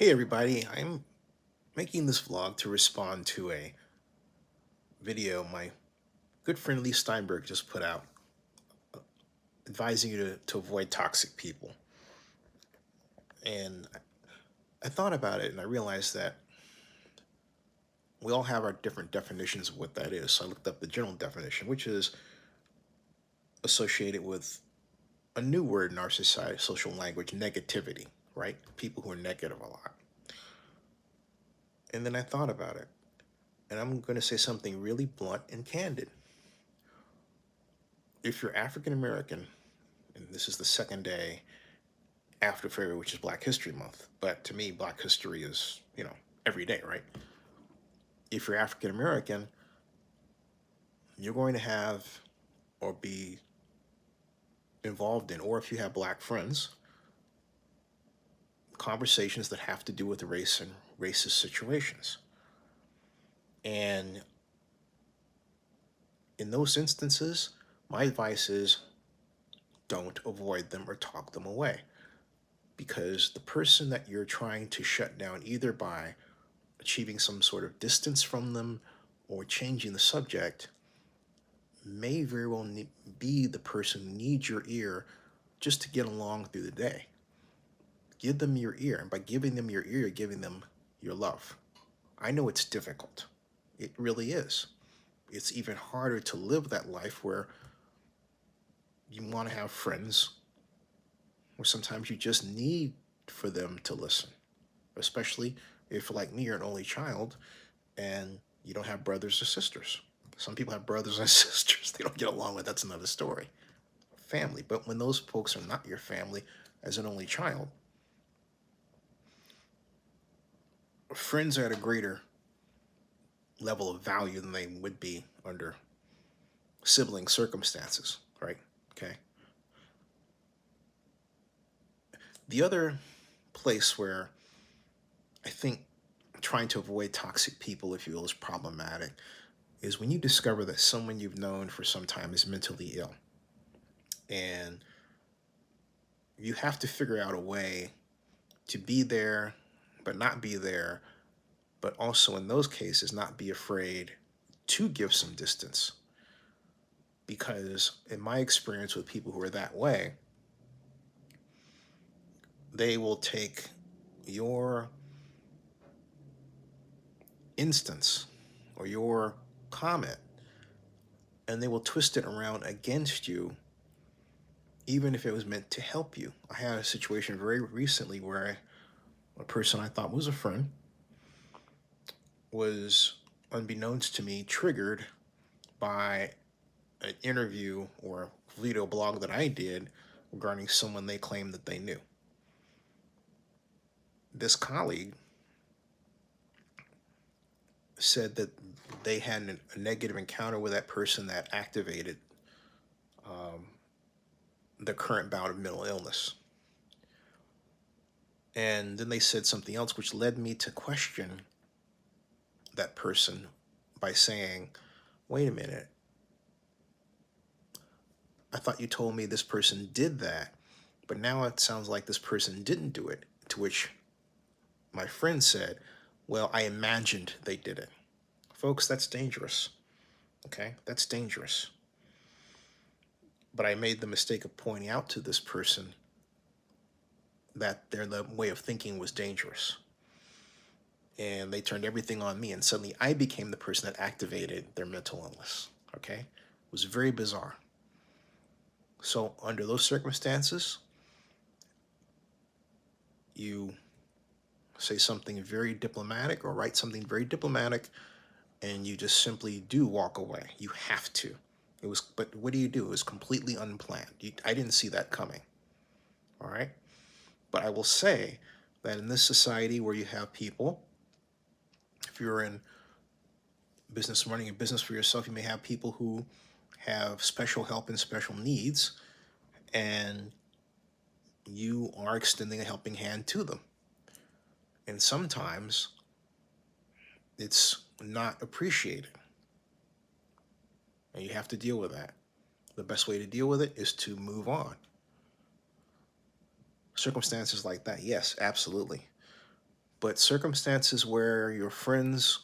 Hey everybody, I'm making this vlog to respond to a video my good friend Leigh Steinberg just put out advising you to avoid toxic people. And I thought about it and I realized that we all have our different definitions of what that is. So I looked up the general definition, which is associated with a new word in our society, social language, negativity, right? People who are negative a lot. And then I thought about it, and I'm going to say something really blunt and candid. If you're African American, and this is the second day after February, which is Black History Month. But to me, Black history is, every day, right? If you're African American, you're going to have or be involved in, or if you have Black friends, conversations that have to do with race and racist situations. And in those instances, my advice is don't avoid them or talk them away. Because the person that you're trying to shut down, either by achieving some sort of distance from them or changing the subject, may very well be the person who needs your ear just to get along through the day. Give them your ear, and by giving them your ear, you're giving them your love. I know it's difficult. It really is. It's even harder to live that life where you want to have friends, or sometimes you just need for them to listen, especially if, like me, you're an only child and you don't have brothers or sisters. Some people have brothers and sisters they don't get along with. That's another story. Family. But when those folks are not your family, as an only child, friends are at a greater level of value than they would be under sibling circumstances, right? Okay. The other place where I think trying to avoid toxic people, if you will, is problematic is when you discover that someone you've known for some time is mentally ill. And you have to figure out a way to be there, but not be there, but also in those cases, not be afraid to give some distance. Because in my experience with people who are that way, they will take your instance or your comment and they will twist it around against you, even if it was meant to help you. I had a situation very recently where a person I thought was a friend was, unbeknownst to me, triggered by an interview or video blog that I did regarding someone they claimed that they knew. This colleague said that they had a negative encounter with that person that activated um, the current bout of mental illness. And then they said something else, which led me to question that person by saying, wait a minute, I thought you told me this person did that, but now it sounds like this person didn't do it. To which my friend said, well, I imagined they did it. Folks, that's dangerous. Okay, that's dangerous. But I made the mistake of pointing out to this person that their way of thinking was dangerous. And they turned everything on me, and suddenly I became the person that activated their mental illness. Okay? It was very bizarre. So, under those circumstances, you say something very diplomatic or write something very diplomatic, and you just simply do walk away. You have to. But what do? It was completely unplanned. I didn't see that coming. All right? But I will say that in this society where you have people, if you're in business, running a business for yourself, you may have people who have special help and special needs, and you are extending a helping hand to them. And sometimes it's not appreciated. And you have to deal with that. The best way to deal with it is to move on. Circumstances like that, yes, absolutely. But circumstances where your friends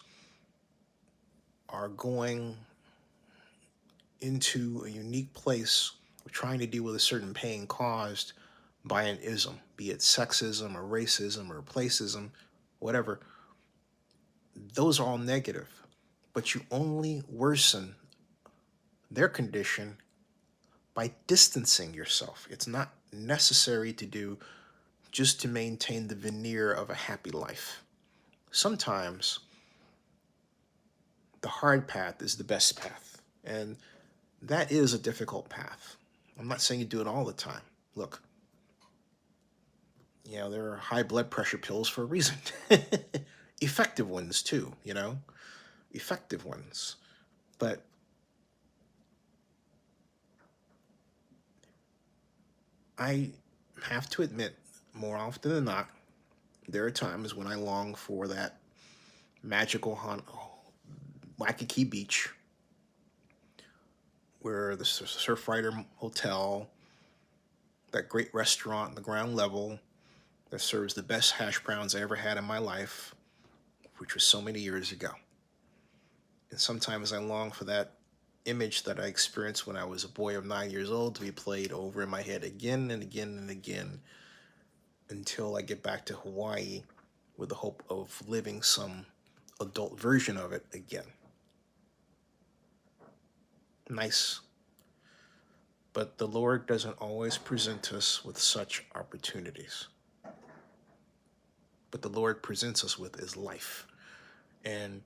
are going into a unique place of trying to deal with a certain pain caused by an ism, be it sexism or racism or placism, whatever, those are all negative. But you only worsen their condition by distancing yourself. It's not necessary to do just to maintain the veneer of a happy life. Sometimes the hard path is the best path. And that is a difficult path. I'm not saying you do it all the time. Look, there are high blood pressure pills for a reason. Effective ones, too, effective ones. But I have to admit, more often than not, there are times when I long for that magical Waikiki Beach, where the Surfrider Hotel, that great restaurant on the ground level that serves the best hash browns I ever had in my life, which was so many years ago. And sometimes I long for that image that I experienced when I was a boy of 9 years old to be played over in my head again and again and again until I get back to Hawaii with the hope of living some adult version of it again. Nice. But the Lord doesn't always present us with such opportunities. But the Lord presents us with is life. And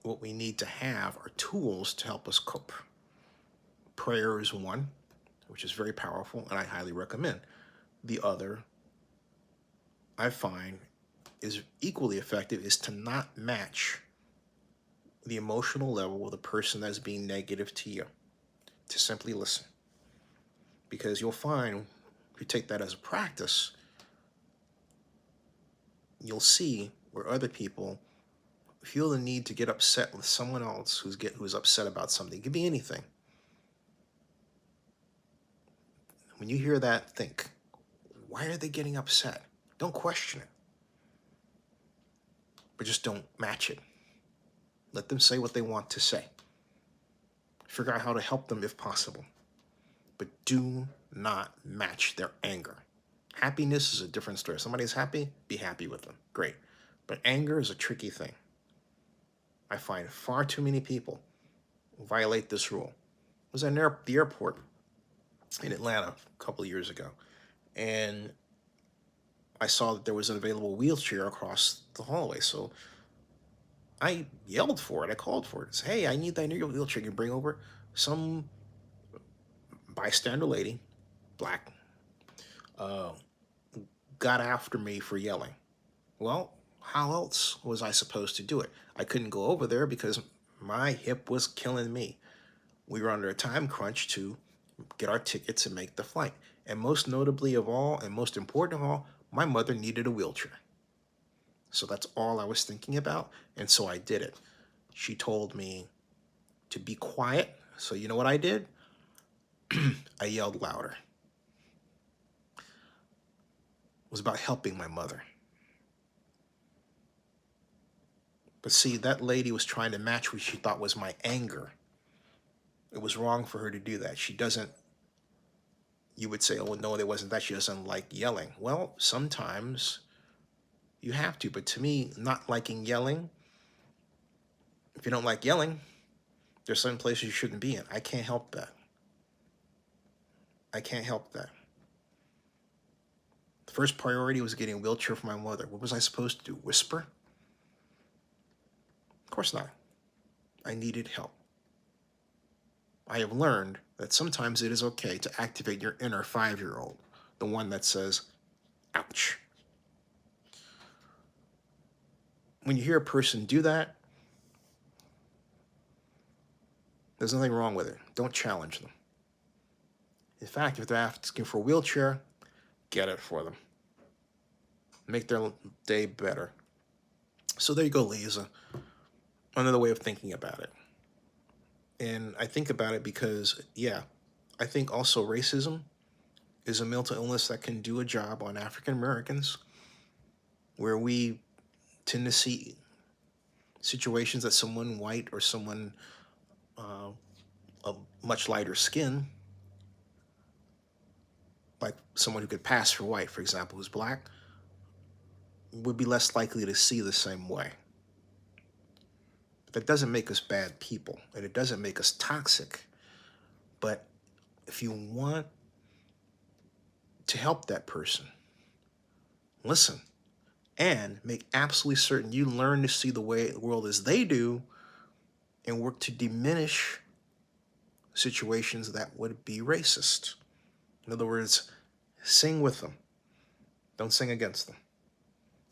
what we need to have are tools to help us cope. Prayer is one, which is very powerful, and I highly recommend. The other, I find, is equally effective, is to not match the emotional level of the person that's being negative to you. To simply listen. Because you'll find, if you take that as a practice, you'll see where other people feel the need to get upset with someone else who's upset about something. It could be anything. When you hear that, think, why are they getting upset? Don't question it. But just don't match it. Let them say what they want to say. Figure out how to help them if possible. But do not match their anger. Happiness is a different story. If somebody's happy, be happy with them. Great. But anger is a tricky thing. I find far too many people violate this rule. I was at the airport in Atlanta a couple of years ago, and I saw that there was an available wheelchair across the hallway. So I yelled for it. I called for it. I said, hey, I need that wheelchair. You bring over. Some bystander lady, black, got after me for yelling. Well, how else was I supposed to do it? I couldn't go over there because my hip was killing me. We were under a time crunch to get our tickets and make the flight. And most notably of all, and most important of all, my mother needed a wheelchair. So that's all I was thinking about, and so I did it. She told me to be quiet, so you know what I did? I yelled louder. It was about helping my mother. But see, that lady was trying to match what she thought was my anger. It was wrong for her to do that. She doesn't, you would say, oh, no, it wasn't that. She doesn't like yelling. Well, sometimes you have to. But to me, not liking yelling, if you don't like yelling, there's certain places you shouldn't be in. I can't help that. I can't help that. The first priority was getting a wheelchair for my mother. What was I supposed to do? Whisper? Of course not. I needed help. I have learned that sometimes it is okay to activate your inner 5-year-old, the one that says, ouch. When you hear a person do that, there's nothing wrong with it. Don't challenge them. In fact, if they're asking for a wheelchair, get it for them. Make their day better. So there you go, Leigh, is another way of thinking about it. And I think about it because, I think also racism is a mental illness that can do a job on African Americans where we tend to see situations that someone white or someone uh, of much lighter skin, like someone who could pass for white, for example, who's black, would be less likely to see the same way. That doesn't make us bad people, and it doesn't make us toxic. But if you want to help that person, listen and make absolutely certain you learn to see the world as they do and work to diminish situations that would be racist. In other words, sing with them, don't sing against them.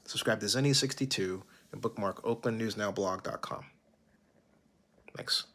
Subscribe to Zenny62 and bookmark oaklandnewsnowblog.com. Thanks.